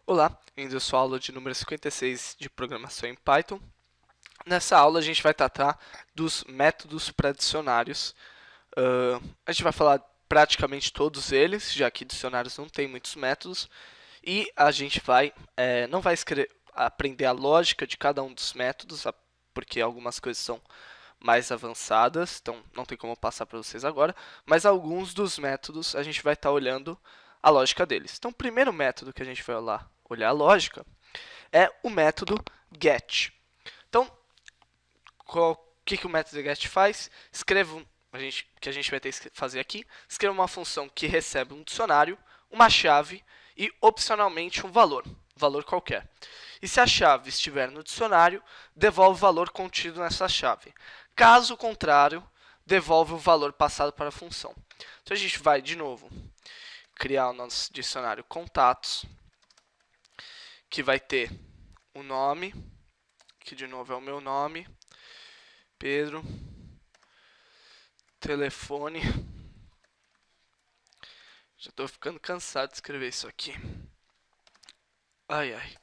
Olá, bem-vindo à sua aula de número 56 de programação em Python. Nessa aula a gente vai tratar dos métodos pré-dicionários. A gente vai falar praticamente todos eles, já que dicionários não tem muitos métodos. E a gente não vai aprender a lógica de cada um dos métodos, porque algumas coisas são mais avançadas, então não tem como eu passar para vocês agora, mas alguns dos métodos a gente vai estar olhando a lógica deles. Então, o primeiro método que a gente vai olhar a lógica é o método get. Então, o que o método get faz? Que a gente vai ter que fazer aqui, escreva uma função que recebe um dicionário, uma chave e, opcionalmente, um valor qualquer. E se a chave estiver no dicionário, devolve o valor contido nessa chave. Caso contrário, devolve o valor passado para a função. Então a gente vai, de novo, criar o nosso dicionário contatos, que vai ter o nome, que de novo é o meu nome, Pedro, telefone. Já estou ficando cansado de escrever isso aqui. Ai, ai.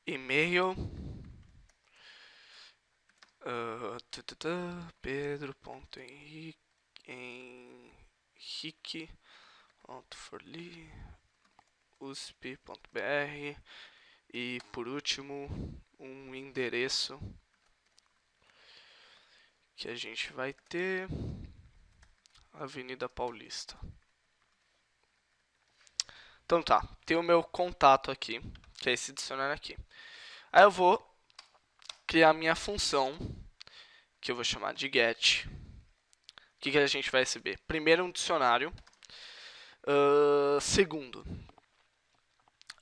E-mail. Pedro.henrique.forli usp.br e por último um endereço que a gente vai ter Avenida Paulista. Então tá, tem o meu contato aqui, que é esse dicionário aqui. Aí eu vou criar minha função, que eu vou chamar de get. O que a gente vai receber? Primeiro, um dicionário. Segundo,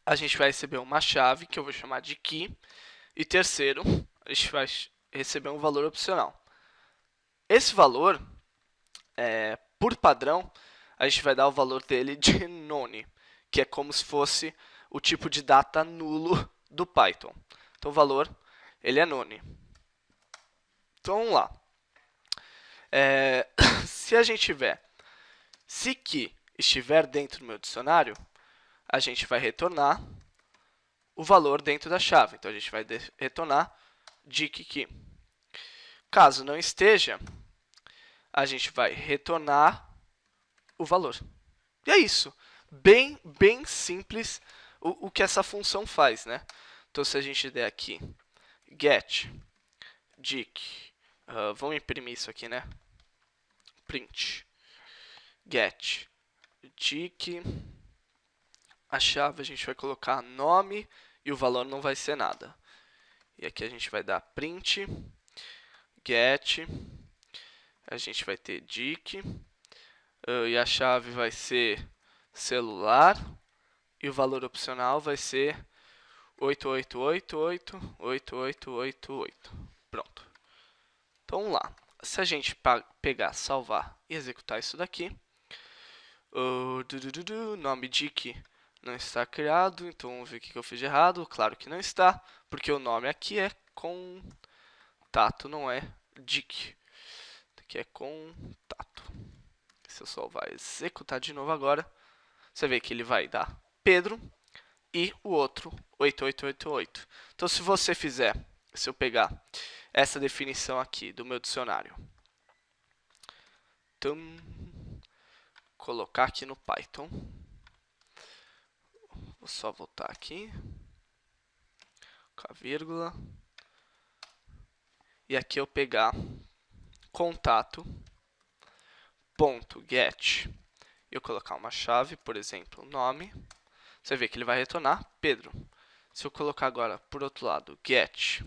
a gente vai receber uma chave, que eu vou chamar de key. E terceiro, a gente vai receber um valor opcional. Esse valor, por padrão, a gente vai dar o valor dele de none, que é como se fosse o tipo de data nulo do Python. Então o valor, ele é none. Então vamos lá. Se a gente tiver, se key estiver dentro do meu dicionário, a gente vai retornar o valor dentro da chave. Então a gente vai retornar dict key. Caso não esteja, a gente vai retornar o valor. E é isso. Bem simples o que essa função faz, né? Então se a gente der aqui get dict, vamos imprimir isso aqui, né? Print get dict, a chave a gente vai colocar nome e o valor não vai ser nada. E aqui a gente vai dar print get, a gente vai ter dict, e a chave vai ser celular, e o valor opcional vai ser 88888888. Pronto. Então vamos lá. Se a gente pegar, salvar e executar isso daqui, nome dict não está criado, então vamos ver o que eu fiz de errado. Claro que não está, porque o nome aqui é contato, não é dict. Aqui é contato. Se eu só vai executar de novo agora, você vê que ele vai dar Pedro e o outro 8888. Então se você fizer, se eu pegar essa definição aqui do meu dicionário, então, colocar aqui no Python, vou só voltar aqui, com a vírgula, e aqui eu pegar contato ponto get, e eu colocar uma chave, por exemplo, nome, você vê que ele vai retornar Pedro. Se eu colocar agora, por outro lado, get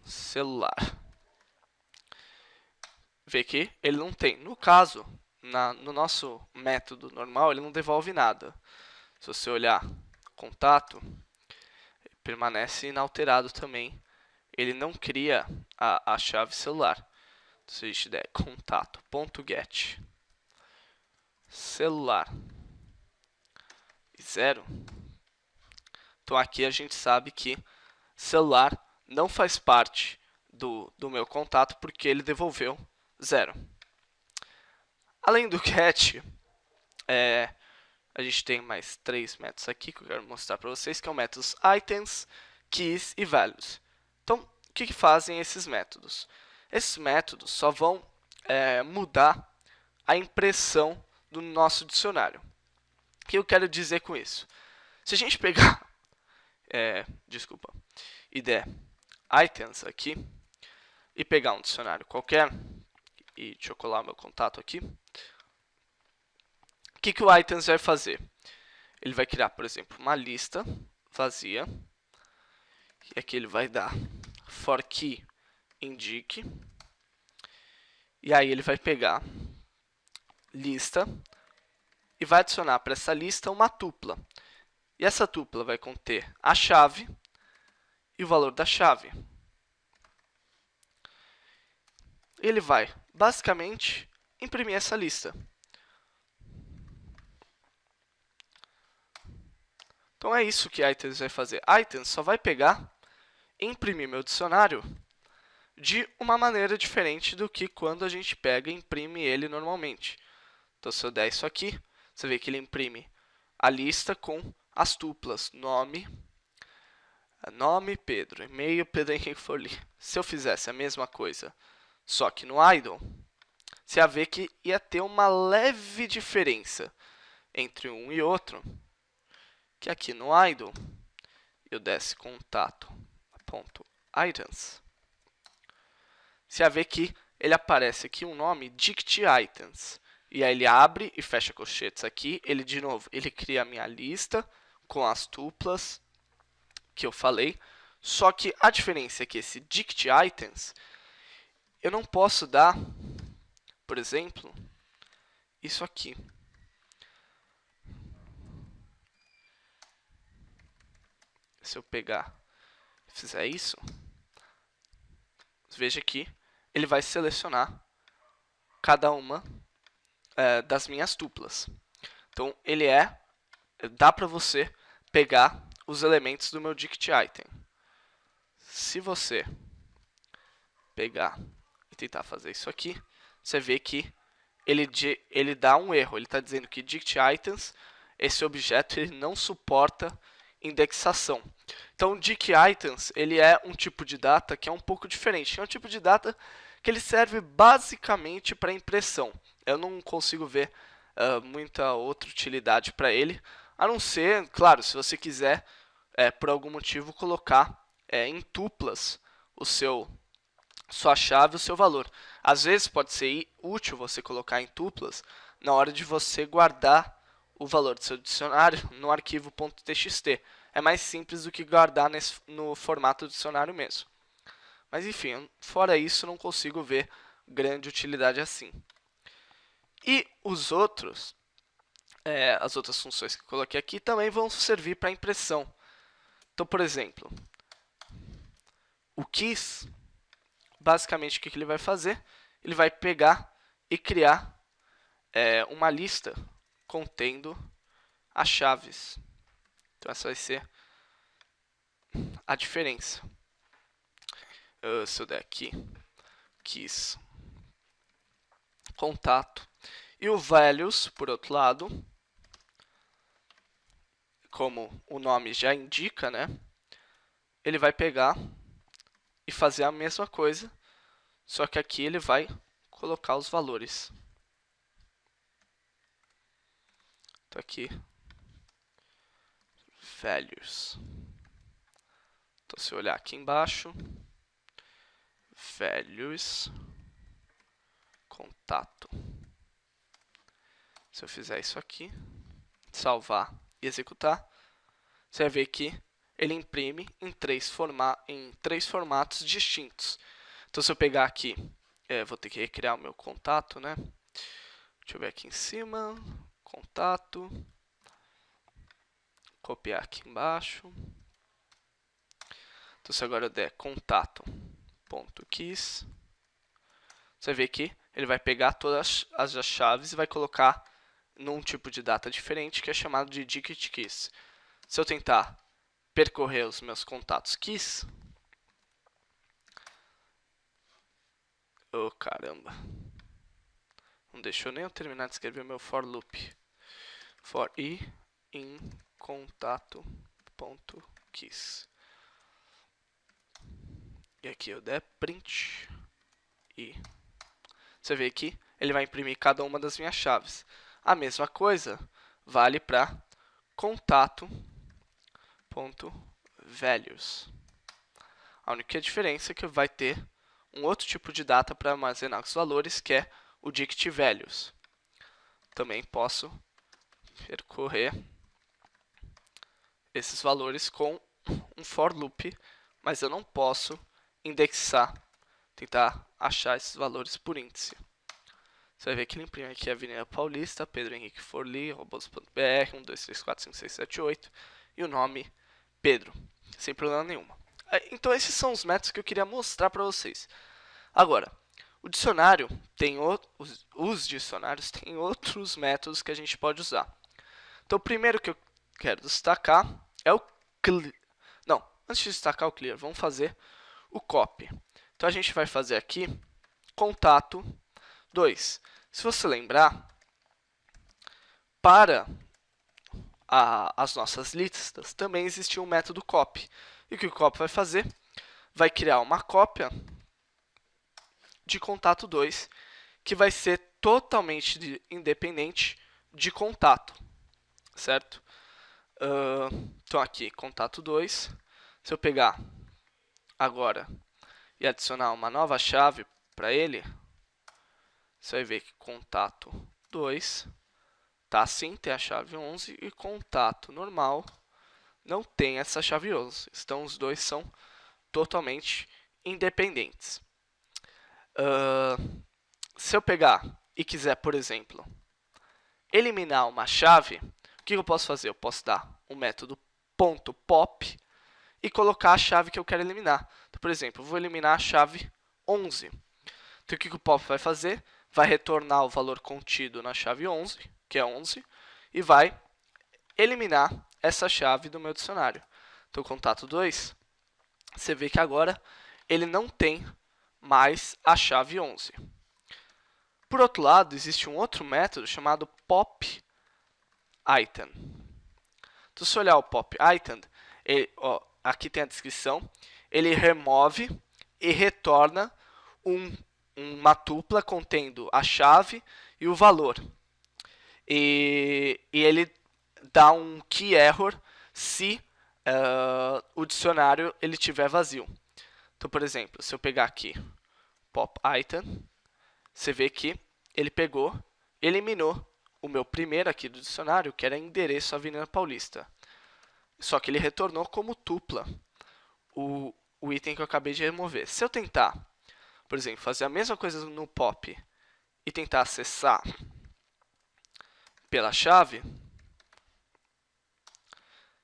celular, vê que ele não tem. No caso, no nosso método normal, ele não devolve nada. Se você olhar contato, permanece inalterado também. Ele não cria a chave celular. Então, se a gente der contato.get celular e 0, então aqui a gente sabe que celular não faz parte do meu contato porque ele devolveu 0. Além do get, a gente tem mais 3 métodos aqui que eu quero mostrar para vocês, que são métodos items, keys e values. Então, o que fazem esses métodos? Esses métodos só vão mudar a impressão do nosso dicionário. O que eu quero dizer com isso? Se a gente pegar, e der items aqui, e pegar um dicionário qualquer, e deixa eu colar meu contato aqui, o que o items vai fazer? Ele vai criar, por exemplo, uma lista vazia, e aqui ele vai dar for key indique, e aí ele vai pegar lista e vai adicionar para essa lista uma tupla. E essa tupla vai conter a chave e o valor da chave. Ele vai, basicamente, imprimir essa lista. Então é isso que items vai fazer. Items só vai pegar e imprimir meu dicionário de uma maneira diferente do que quando a gente pega e imprime ele normalmente. Então, se eu der isso aqui, você vê que ele imprime a lista com as tuplas nome, Pedro, e-mail, Pedro Henrique Forli. Se eu fizesse a mesma coisa, só que no idle, você ia ver que ia ter uma leve diferença entre um e outro, que aqui no idle, eu desse contato.items, você ia ver que ele aparece aqui um nome dict items. E aí ele abre e fecha colchetes aqui. Ele, de novo, ele cria a minha lista com as tuplas que eu falei. Só que a diferença é que esse dict items, eu não posso dar, por exemplo, isso aqui. Se eu pegar e fizer isso, veja que ele vai selecionar cada uma das minhas tuplas. Então, ele dá para você pegar os elementos do meu dict item. Se você pegar e tentar fazer isso aqui, você vê que ele dá um erro. Ele está dizendo que dict items, esse objeto, ele não suporta indexação. Então, o dict items, ele é um tipo de data que é um pouco diferente. É um tipo de data que ele serve basicamente para impressão. Eu não consigo ver muita outra utilidade para ele, a não ser, claro, se você quiser, por algum motivo, colocar em tuplas sua chave e o seu valor. Às vezes pode ser útil você colocar em tuplas na hora de você guardar o valor do seu dicionário no arquivo .txt. É mais simples do que guardar no formato do dicionário mesmo. Mas enfim, fora isso, não consigo ver grande utilidade assim. E as outras funções que eu coloquei aqui também vão servir para impressão. Então, por exemplo, o keys, basicamente o que ele vai fazer? Ele vai pegar e criar uma lista contendo as chaves. Então, essa vai ser a diferença. Se eu der aqui, keys, contato. E o values, por outro lado, como o nome já indica, né? Ele vai pegar e fazer a mesma coisa, só que aqui ele vai colocar os valores. Então aqui, values. Então se eu olhar aqui embaixo, values, contato. Se eu fizer isso aqui, salvar e executar, você vai ver que ele imprime em três formatos distintos. Então, se eu pegar aqui, vou ter que recriar o meu contato, né? Deixa eu ver aqui em cima, contato, copiar aqui embaixo. Então, se agora eu der contato.keys, você vê que ele vai pegar todas as chaves e vai colocar num tipo de data diferente, que é chamado de dict keys. Se eu tentar percorrer os meus contatos keys, oh caramba, não deixou nem eu terminar de escrever o meu for loop. for i in contato.keys. E aqui eu der print e você vê que ele vai imprimir cada uma das minhas chaves. A mesma coisa vale para contato.values. A única diferença é que vai ter um outro tipo de data para armazenar os valores, que é o dict values. Também posso percorrer esses valores com um for loop, mas eu não posso indexar, tentar achar esses valores por índice. Você vai ver que ele imprime aqui a Avenida Paulista, Pedro Henrique Forli, robôs.br, 1, 2, 3, 4, 5, 6, 7, 8, e o nome Pedro, sem problema nenhum. Então esses são os métodos que eu queria mostrar para vocês. Agora, o dicionário tem os dicionários têm outros métodos que a gente pode usar. Então o primeiro que eu quero destacar é o clear. Não, antes de destacar o clear, vamos fazer o copy. Então a gente vai fazer aqui contato 2. Se você lembrar, para as nossas listas também existe um método copy. E o que o copy vai fazer? Vai criar uma cópia de contato 2 que vai ser totalmente independente de contato, certo? Então aqui, contato 2. Se eu pegar agora e adicionar uma nova chave para ele, você vai ver que contato 2 tá assim, tem a chave 11, e contato normal não tem essa chave 11. Então os dois são totalmente independentes. Se eu pegar e quiser, por exemplo, eliminar uma chave, o que eu posso fazer? Eu posso dar um método .pop e colocar a chave que eu quero eliminar. Então, por exemplo, eu vou eliminar a chave 11. Então, o que o pop vai fazer? Vai retornar o valor contido na chave 11, que é 11, e vai eliminar essa chave do meu dicionário. Então, contato 2, você vê que agora ele não tem mais a chave 11. Por outro lado, existe um outro método chamado pop item. Então, se olhar o pop item, aqui tem a descrição, ele remove e retorna uma tupla contendo a chave e o valor. E ele dá um key error se o dicionário ele tiver vazio. Então, por exemplo, se eu pegar aqui pop item, você vê que ele pegou, eliminou o meu primeiro aqui do dicionário, que era endereço Avenida Paulista. Só que ele retornou como tupla o item que eu acabei de remover. Se eu tentar, por exemplo, fazer a mesma coisa no pop e tentar acessar pela chave,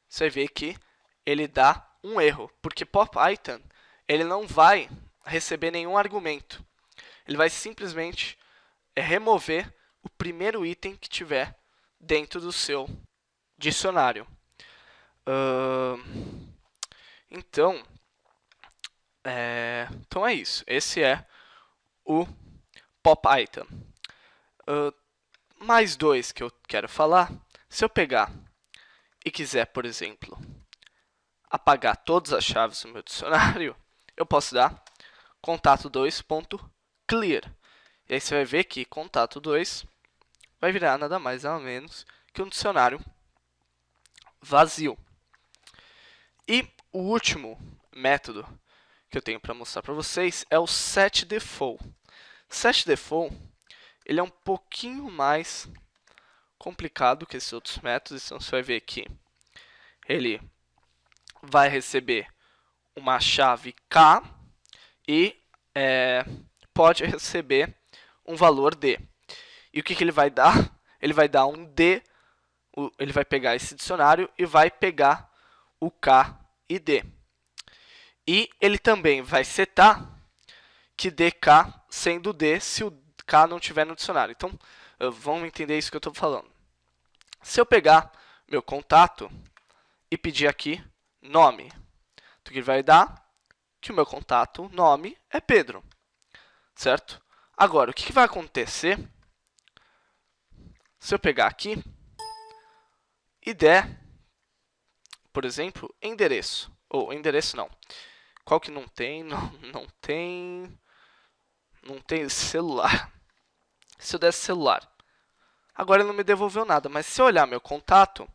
você vai ver que ele dá um erro, porque pop item ele não vai receber nenhum argumento. Ele vai simplesmente remover o primeiro item que tiver dentro do seu dicionário. Então é isso. Esse é o pop item. Mais dois que eu quero falar. Se eu pegar e quiser, por exemplo, apagar todas as chaves do meu dicionário, eu posso dar contato2.clear. E aí você vai ver que contato 2 vai virar nada mais nada menos que um dicionário vazio. E o último método que eu tenho para mostrar para vocês é o setDefault. setDefault ele é um pouquinho mais complicado que esses outros métodos, então você vai ver que ele vai receber uma chave K e pode receber um valor D. E o que ele vai dar? Ele vai dar um D, ele vai pegar esse dicionário e vai pegar o K e D. E ele também vai setar que DK sendo D se o K não tiver no dicionário. Então, vamos entender isso que eu estou falando. Se eu pegar meu contato e pedir aqui nome, o que ele vai dar? Que o meu contato, nome, é Pedro. Certo? Agora, o que vai acontecer se eu pegar aqui, e der, por exemplo, endereço, ou endereço não, qual que não tem? Não tem celular. Se eu desse celular, agora ele não me devolveu nada, mas se eu olhar meu contato,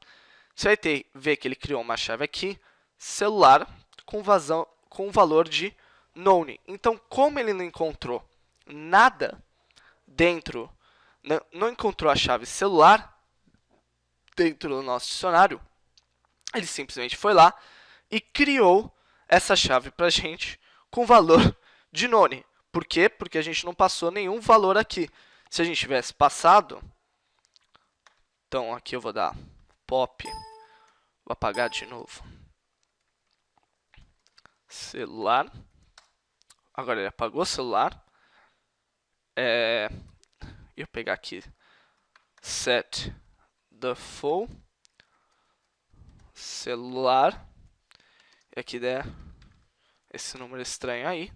você vai ver que ele criou uma chave aqui, celular, com valor de known. Então, como ele não encontrou nada dentro, não encontrou a chave celular dentro do nosso dicionário, ele simplesmente foi lá e criou essa chave para a gente com valor de known. Por quê? Porque a gente não passou nenhum valor aqui. Se a gente tivesse passado, então aqui eu vou dar pop, vou apagar de novo, celular, agora ele apagou o celular, eu pegar aqui set default celular, e aqui der esse número estranho aí.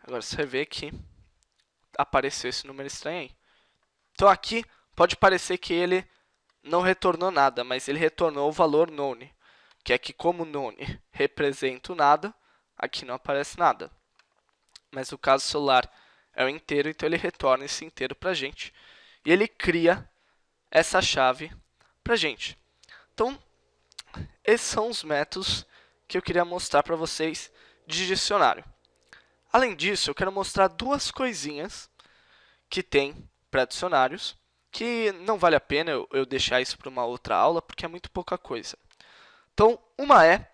Agora você vai ver que apareceu esse número estranho aí. Então aqui pode parecer que ele não retornou nada, mas ele retornou o valor known, que é que como known representa o nada, aqui não aparece nada. Mas o caso celular é o inteiro, então ele retorna esse inteiro para a gente. E ele cria essa chave para a gente. Então, esses são os métodos que eu queria mostrar para vocês de dicionário. Além disso, eu quero mostrar duas coisinhas que tem para dicionários, que não vale a pena eu deixar isso para uma outra aula, porque é muito pouca coisa. Então, uma é,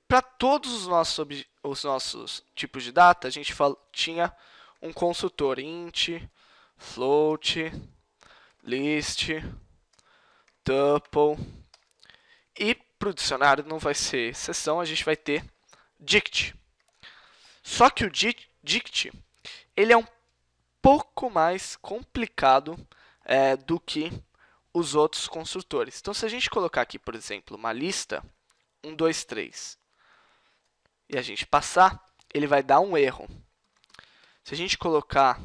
para todos os nossos tipos de data, a gente tinha um construtor int, float, list, tuple, e para o dicionário não vai ser exceção, a gente vai ter dict. Só que o dict, ele é um pouco mais complicado do que os outros construtores. Então, se a gente colocar aqui, por exemplo, uma lista, 1, 2, 3, e a gente passar, ele vai dar um erro. Se a gente colocar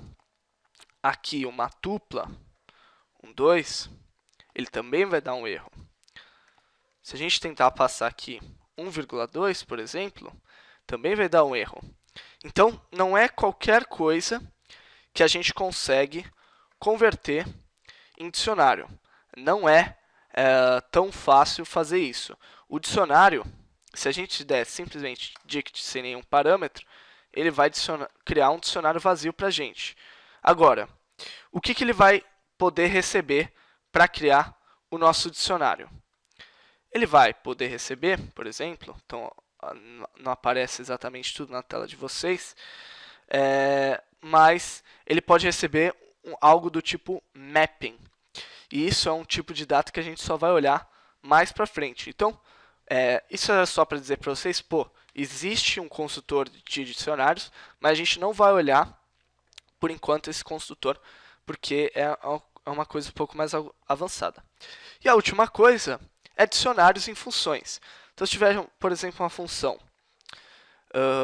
aqui uma tupla, 1, 2, ele também vai dar um erro. Se a gente tentar passar aqui 1,2, por exemplo, também vai dar um erro. Então, não é qualquer coisa que a gente consegue converter em dicionário. Não é tão fácil fazer isso. O dicionário, se a gente der simplesmente dict sem nenhum parâmetro, ele vai criar um dicionário vazio para a gente. Agora, o que ele vai poder receber para criar o nosso dicionário? Ele vai poder receber, por exemplo, então não aparece exatamente tudo na tela de vocês, mas ele pode receber algo do tipo mapping. E isso é um tipo de data que a gente só vai olhar mais para frente. Então, isso era só para dizer para vocês, existe um construtor de dicionários, mas a gente não vai olhar, por enquanto, esse construtor, porque é uma coisa um pouco mais avançada. E a última coisa é dicionários em funções. Então, se tiver, por exemplo, uma função,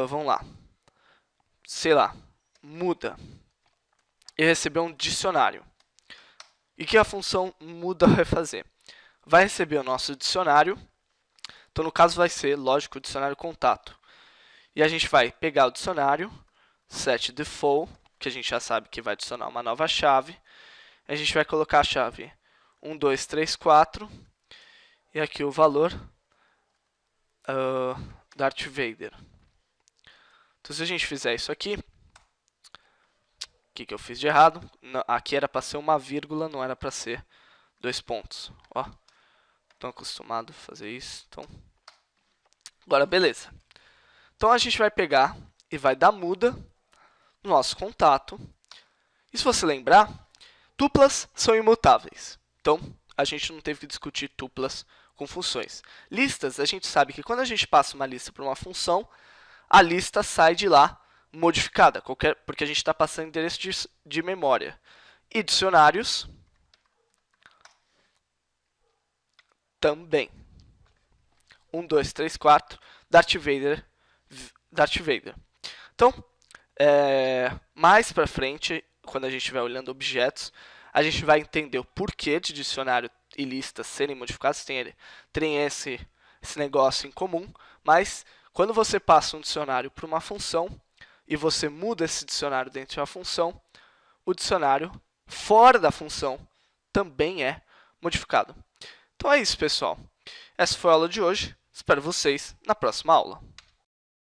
vamos lá, sei lá, muda, e receber um dicionário. E o que a função muda vai fazer? Vai receber o nosso dicionário, então no caso vai ser, lógico, o dicionário contato. E a gente vai pegar o dicionário, set default, que a gente já sabe que vai adicionar uma nova chave. A gente vai colocar a chave 1, 2, 3, 4, e aqui o valor Darth Vader. Então, se a gente fizer isso aqui, o que eu fiz de errado? Não, aqui era para ser uma vírgula, não era para ser 2 pontos. Ó, estou acostumado a fazer isso. Então, agora beleza. Então a gente vai pegar e vai dar muda no nosso contato. E se você lembrar, tuplas são imutáveis. Então a gente não teve que discutir tuplas com funções. Listas, a gente sabe que quando a gente passa uma lista para uma função, a lista sai de lá modificada, porque a gente está passando endereço de memória. E dicionários também. 1, 2, 3, 4, Darth Vader. Então, mais para frente, quando a gente estiver olhando objetos, a gente vai entender o porquê de dicionário e listas serem modificadas, tem esse negócio em comum, mas quando você passa um dicionário para uma função e você muda esse dicionário dentro de uma função, o dicionário fora da função também é modificado. Então é isso, pessoal. Essa foi a aula de hoje. Espero vocês na próxima aula.